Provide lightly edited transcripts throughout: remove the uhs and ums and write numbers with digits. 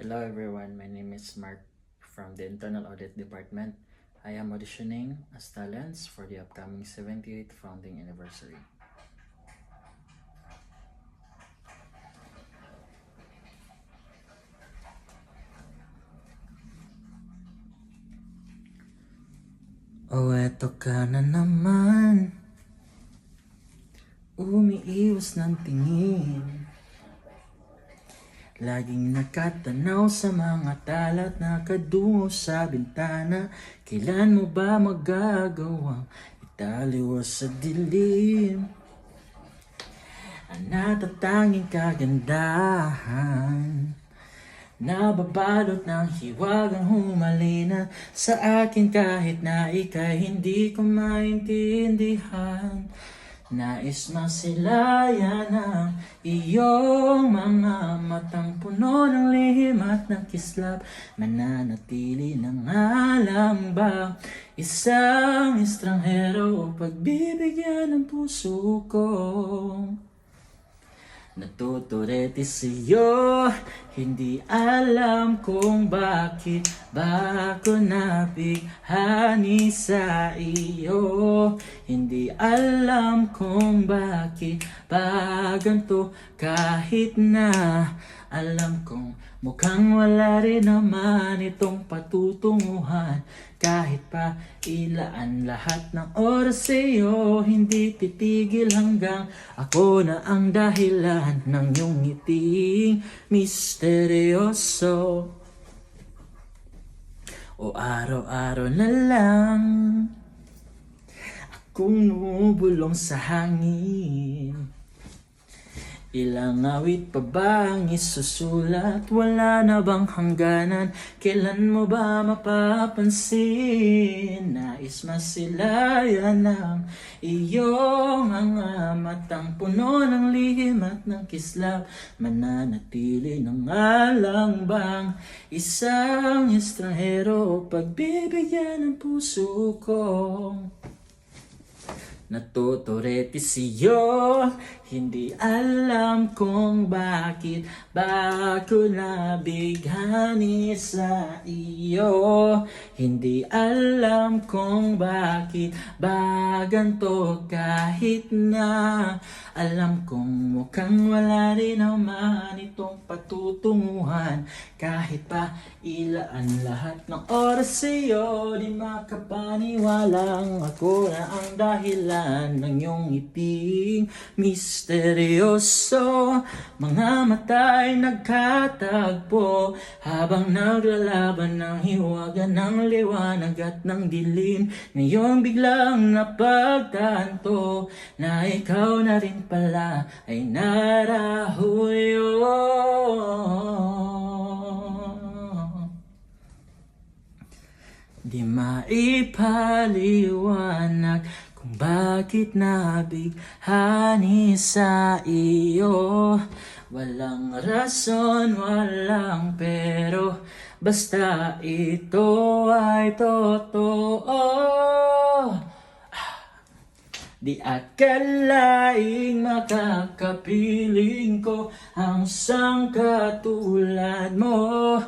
Hello everyone, my name is Mark from the Internal Audit Department. I am auditioning as talents for the upcoming 78th founding anniversary. Oh, eto ka na naman, umiiwas ng tingin. Laging nakatanaw sa mga talat na kadungo sa bintana. Kailan mo ba magagawang italiwas sa dilim? Ang natatanging kagandahan, nababalot ng hiwagang humalina sa akin kahit na ika'y hindi ko maintindihan. Nais masilayan ang iyong mga matang puno ng lihim at ng kislap. Mananatili na nga lang ba isang estranghero o pagbibigyan ng puso ko? Natuturete sa'yo, hindi alam kung bakit ba ako nabighani sa iyo. Hindi alam kung bakit ba ganito, kahit na alam kong mukhang wala rin naman itong patutunguhan. Kahit pa ilaan lahat ng oras sa'yo, hindi titigil hanggang ako na ang dahilan ng iyong ngiting misteryoso. O araw-araw na lang akong numubulong sa hangin. Ilang awit pa ba ang isusulat? Wala na bang hangganan? Kailan mo ba mapapansin? Nais masilayan ng iyong mga matang puno ng lihim at ng kislap. Mananatili na nga lang bang isang estranghero o pagbibigyan ng puso ko? Natuturete sa'yo, hindi alam kung bakit ba ako nabighani sa iyo. Hindi alam kung bakit ba ganito, kahit na alam kong mukhang wala rin naman itong patutunguhan. Kahit pa ilaan lahat ng oras sa'yo, di makapaniwalang ako na ang dahilan ng iyong ngiting misteryoso. Mga mata'y nagkatagpo habang naglalaban ng hiwaga ng liwanag at ng dilim. Ngayon biglang napagtanto na ikaw na rin pala ay narahuyo. Di maipaliwanag kung bakit nabighani sa iyo. Walang rason, walang pero, basta ito ay totoo. Di akalaing makakapiling ko ang isang katulad mo.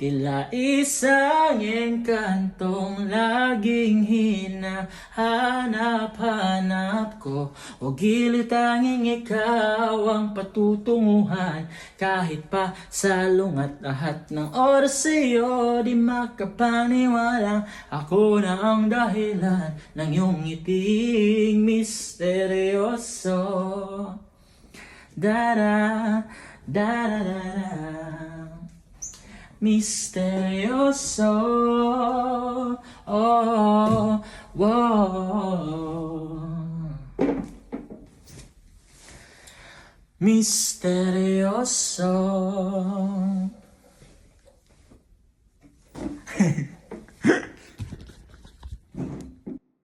Tila isang engkantong laging hinahanap-hanap ko. O giliw tanging ikaw ang patutunguhan. Kahit pa salong at lahat ng oras sa'yo, di makapaniwalang ako na ang dahilan ng iyong ngiting misteryoso. Da-da, da-da-da-da. Misteryoso, oh, wow. Misteryoso.